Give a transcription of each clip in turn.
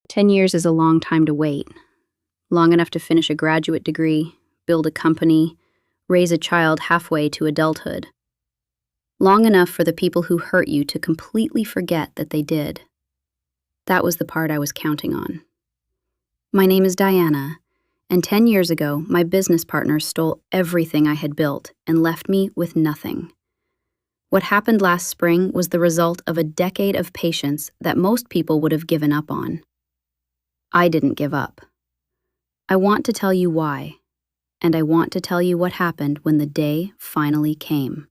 10 years is a long time to wait. Long enough to finish a graduate degree, build a company, raise a child halfway to adulthood. Long enough for the people who hurt you to completely forget that they did. That was the part I was counting on. My name is Diana, and 10 years ago, my business partner stole everything I had built and left me with nothing. What happened last spring was the result of a decade of patience that most people would have given up on. I didn't give up. I want to tell you why, and I want to tell you what happened when the day finally came.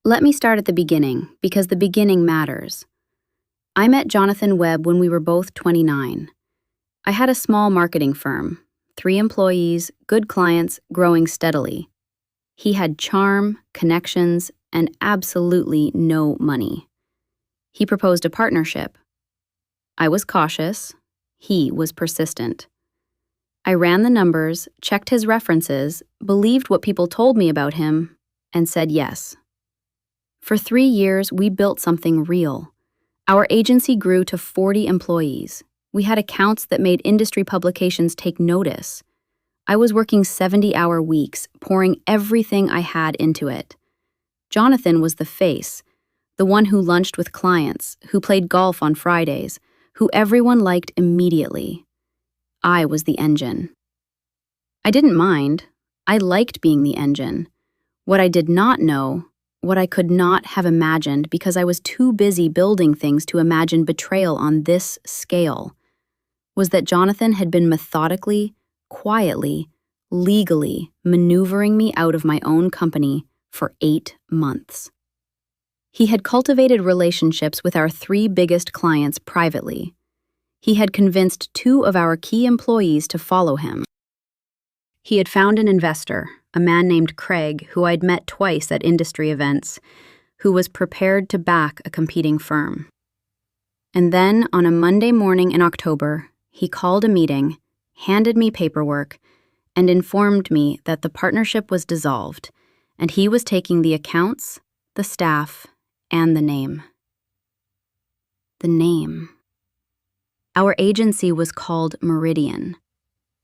Let me start at the beginning, because the beginning matters. I met Jonathan Webb when we were both 29. I had a small marketing firm, 3 employees, good clients, growing steadily. He had charm, connections, and absolutely no money. He proposed a partnership. I was cautious. He was persistent. I ran the numbers, checked his references, believed what people told me about him, and said yes. For 3 years, we built something real. Our agency grew to 40 employees. We had accounts that made industry publications take notice. I was working 70-hour weeks, pouring everything I had into it. Jonathan was the face, the one who lunched with clients, who played golf on Fridays, who everyone liked immediately. I was the engine. I didn't mind. I liked being the engine. What I did not know, what I could not have imagined because I was too busy building things to imagine betrayal on this scale, was that Jonathan had been methodically, quietly, legally maneuvering me out of my own company for 8 months. He had cultivated relationships with our 3 biggest clients privately. He had convinced 2 of our key employees to follow him. He had found an investor, a man named Craig, who I'd met twice at industry events, who was prepared to back a competing firm. And then, on a Monday morning in October, he called a meeting, handed me paperwork, and informed me that the partnership was dissolved, and he was taking the accounts, the staff, and the name. The name. Our agency was called Meridian.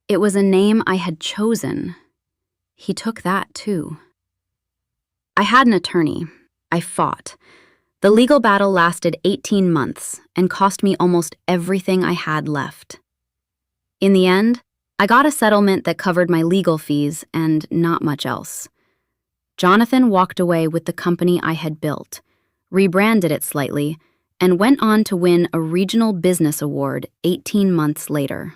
It was a name I had chosen. He took that, too. I had an attorney. I fought. The legal battle lasted 18 months and cost me almost everything I had left. In the end, I got a settlement that covered my legal fees and not much else. Jonathan walked away with the company I had built, rebranded it slightly, and went on to win a regional business award 18 months later.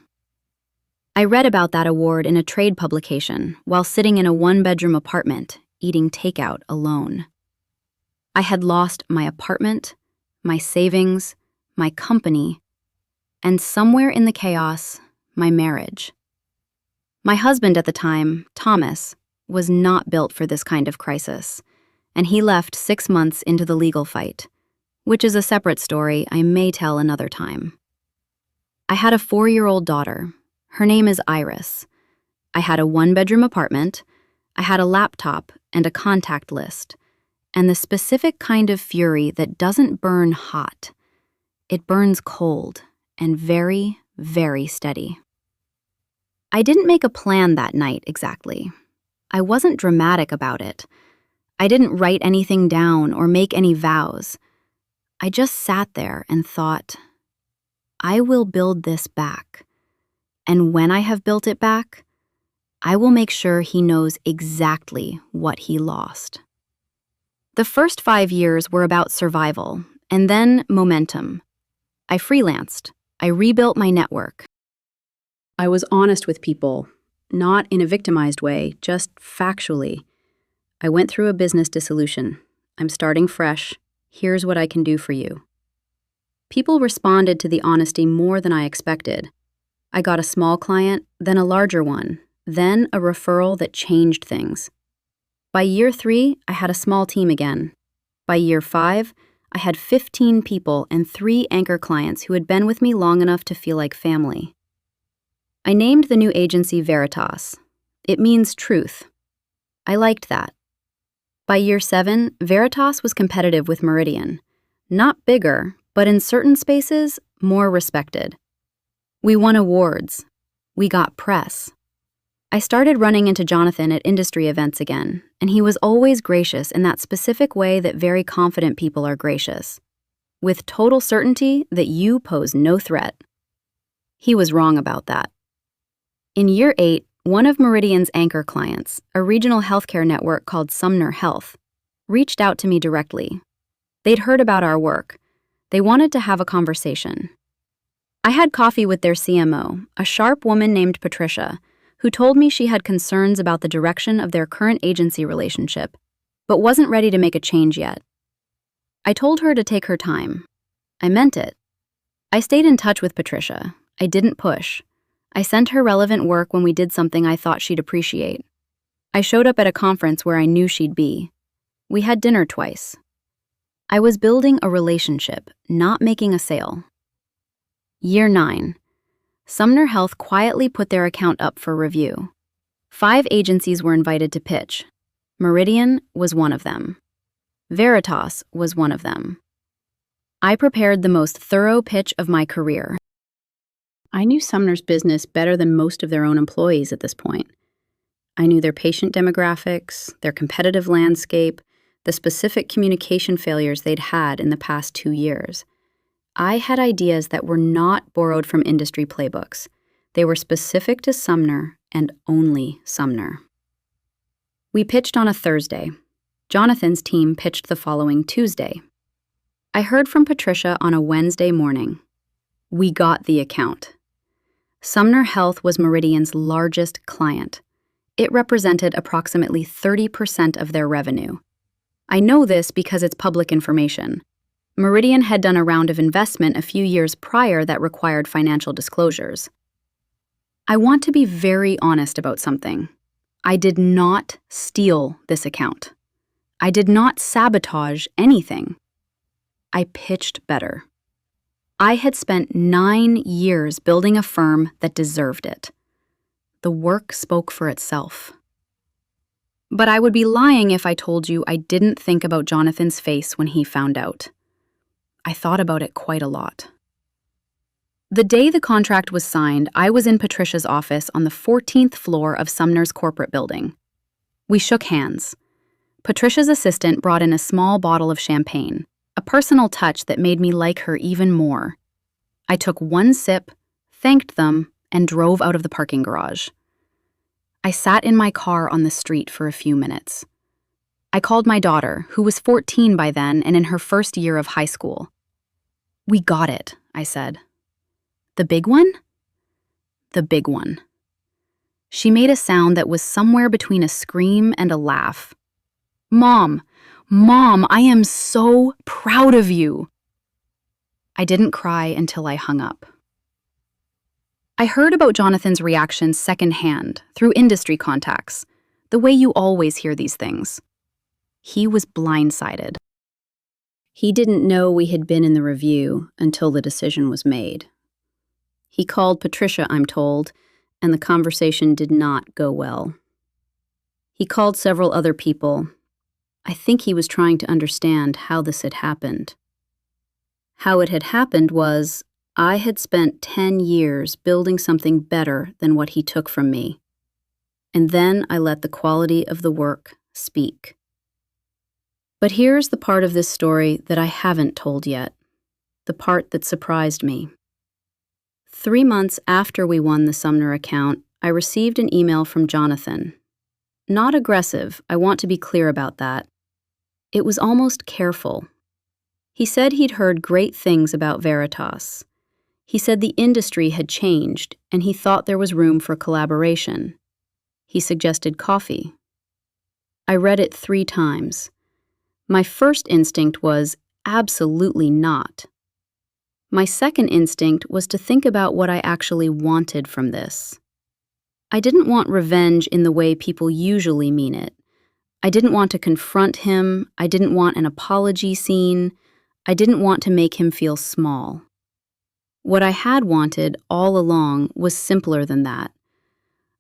I read about that award in a trade publication while sitting in a 1-bedroom apartment, eating takeout alone. I had lost my apartment, my savings, my company, and somewhere in the chaos, my marriage. My husband at the time, Thomas, was not built for this kind of crisis, and he left 6 months into the legal fight, which is a separate story I may tell another time. I had a 4-year-old daughter. Her name is Iris. I had a 1-bedroom apartment. I had a laptop and a contact list, and the specific kind of fury that doesn't burn hot. It burns cold and very, very steady. I didn't make a plan that night exactly. I wasn't dramatic about it. I didn't write anything down or make any vows. I just sat there and thought, I will build this back. And when I have built it back, I will make sure he knows exactly what he lost. The first 5 years were about survival, and then momentum. I freelanced. I rebuilt my network. I was honest with people, not in a victimized way, just factually. I went through a business dissolution. I'm starting fresh. Here's what I can do for you. People responded to the honesty more than I expected. I got a small client, then a larger one, then a referral that changed things. By year 3, I had a small team again. By year 5, I had 15 people and 3 anchor clients who had been with me long enough to feel like family. I named the new agency Veritas. It means truth. I liked that. By year 7, Veritas was competitive with Meridian. Not bigger, but in certain spaces, more respected. We won awards. We got press. I started running into Jonathan at industry events again, and he was always gracious in that specific way that very confident people are gracious, with total certainty that you pose no threat. He was wrong about that. In year 8, one of Meridian's anchor clients, a regional healthcare network called Sumner Health, reached out to me directly. They'd heard about our work. They wanted to have a conversation. I had coffee with their CMO, a sharp woman named Patricia, who told me she had concerns about the direction of their current agency relationship, but wasn't ready to make a change yet. I told her to take her time. I meant it. I stayed in touch with Patricia. I didn't push. I sent her relevant work when we did something I thought she'd appreciate. I showed up at a conference where I knew she'd be. We had dinner twice. I was building a relationship, not making a sale. Year 9. Sumner Health quietly put their account up for review. 5 agencies were invited to pitch. Meridian was one of them. Veritas was one of them. I prepared the most thorough pitch of my career. I knew Sumner's business better than most of their own employees at this point. I knew their patient demographics, their competitive landscape, the specific communication failures they'd had in the past 2 years. I had ideas that were not borrowed from industry playbooks. They were specific to Sumner and only Sumner. We pitched on a Thursday. Jonathan's team pitched the following Tuesday. I heard from Patricia on a Wednesday morning. We got the account. Sumner Health was Meridian's largest client. It represented approximately 30% of their revenue. I know this because it's public information. Meridian had done a round of investment a few years prior that required financial disclosures. I want to be very honest about something. I did not steal this account. I did not sabotage anything. I pitched better. I had spent 9 years building a firm that deserved it. The work spoke for itself. But I would be lying if I told you I didn't think about Jonathan's face when he found out. I thought about it quite a lot. The day the contract was signed, I was in Patricia's office on the 14th floor of Sumner's corporate building. We shook hands. Patricia's assistant brought in a small bottle of champagne, a personal touch that made me like her even more. I took one sip, thanked them, and drove out of the parking garage. I sat in my car on the street for a few minutes. I called my daughter, who was 14 by then and in her first year of high school. We got it, I said. The big one? The big one. She made a sound that was somewhere between a scream and a laugh. Mom, I am so proud of you. I didn't cry until I hung up. I heard about Jonathan's reaction secondhand, through industry contacts, the way you always hear these things. He was blindsided. He didn't know we had been in the review until the decision was made. He called Patricia, I'm told, and the conversation did not go well. He called several other people. I think he was trying to understand how this had happened. How it had happened was, I had spent 10 years building something better than what he took from me. And then I let the quality of the work speak. But here's the part of this story that I haven't told yet, the part that surprised me. 3 months after we won the Sumner account, I received an email from Jonathan. Not aggressive, I want to be clear about that. It was almost careful. He said he'd heard great things about Veritas. He said the industry had changed, and he thought there was room for collaboration. He suggested coffee. I read it 3 times. My first instinct was, absolutely not. My second instinct was to think about what I actually wanted from this. I didn't want revenge in the way people usually mean it. I didn't want to confront him. I didn't want an apology scene. I didn't want to make him feel small. What I had wanted all along was simpler than that.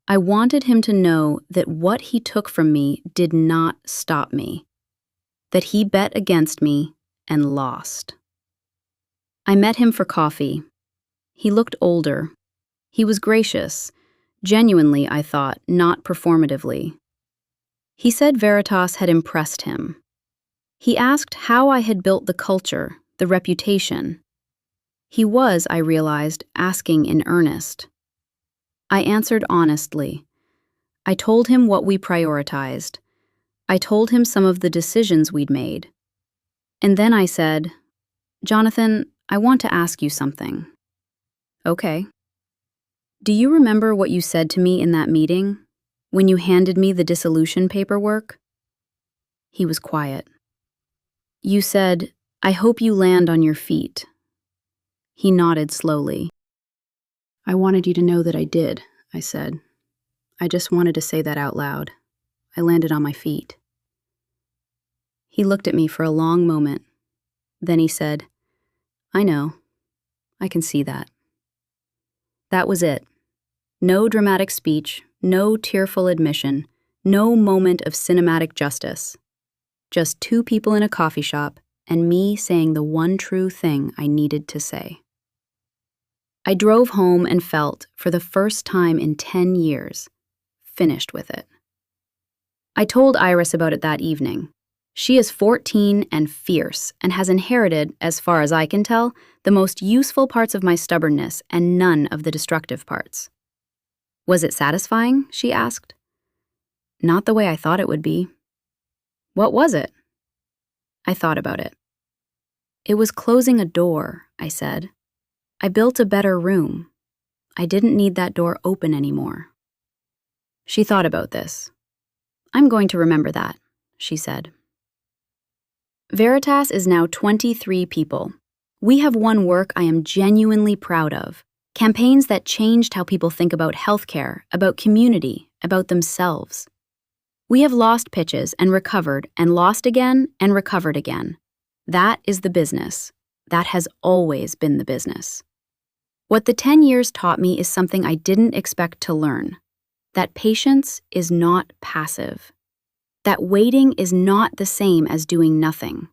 I wanted him to know that what he took from me did not stop me, that he bet against me and lost. I met him for coffee. He looked older, He was gracious, genuinely, I thought, not performatively. He said Veritas had impressed him. He asked how I had built the culture, the reputation. He was, I realized, asking in earnest. I answered honestly. I told him what we prioritized. I told him some of the decisions we'd made. And then I said, "Jonathan, I want to ask you something." "Okay." "Do you remember what you said to me in that meeting, when you handed me the dissolution paperwork?" He was quiet. "You said, 'I hope you land on your feet.'" He nodded slowly. "I wanted you to know that I did," I said. "I just wanted to say that out loud. I landed on my feet." He looked at me for a long moment. Then he said, "I know. I can see that." That was it. No dramatic speech, no tearful admission, no moment of cinematic justice. Just two people in a coffee shop and me saying the one true thing I needed to say. I drove home and felt, for the first time in 10 years, finished with it. I told Iris about it that evening. She is 14 and fierce and has inherited, as far as I can tell, the most useful parts of my stubbornness and none of the destructive parts. "Was it satisfying?" she asked. "Not the way I thought it would be." "What was it?" I thought about it. "It was closing a door," I said. "I built a better room. I didn't need that door open anymore." She thought about this. "I'm going to remember that," she said. Veritas is now 23 people. We have won work I am genuinely proud of. Campaigns that changed how people think about healthcare, about community, about themselves. We have lost pitches and recovered and lost again and recovered again. That is the business. That has always been the business. What the 10 years taught me is something I didn't expect to learn. That patience is not passive. That waiting is not the same as doing nothing.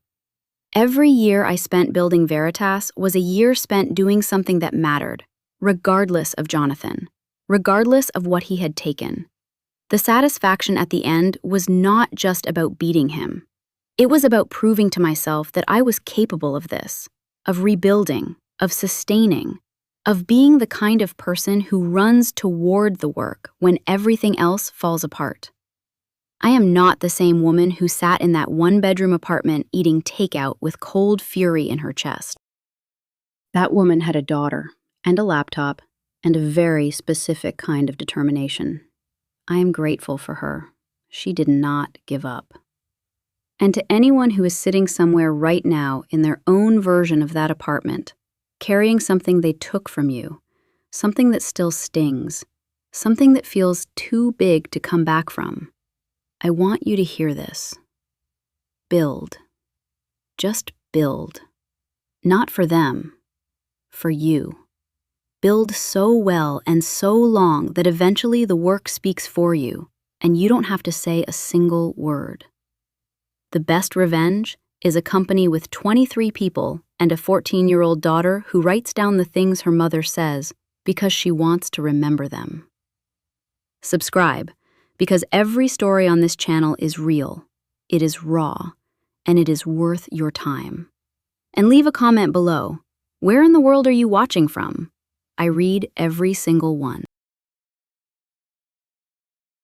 Every year I spent building Veritas was a year spent doing something that mattered, regardless of Jonathan, regardless of what he had taken. The satisfaction at the end was not just about beating him. It was about proving to myself that I was capable of this, of rebuilding, of sustaining, of being the kind of person who runs toward the work when everything else falls apart. I am not the same woman who sat in that one-bedroom apartment eating takeout with cold fury in her chest. That woman had a daughter, and a laptop, and a very specific kind of determination. I am grateful for her. She did not give up. And to anyone who is sitting somewhere right now in their own version of that apartment, carrying something they took from you, something that still stings, something that feels too big to come back from, I want you to hear this. Build. Just build. Not for them, for you. Build so well and so long that eventually the work speaks for you, and you don't have to say a single word. The best revenge is a company with 23 people and a 14-year-old daughter who writes down the things her mother says because she wants to remember them. Subscribe, because every story on this channel is real, it is raw, and it is worth your time. And leave a comment below. Where in the world are you watching from? I read every single one.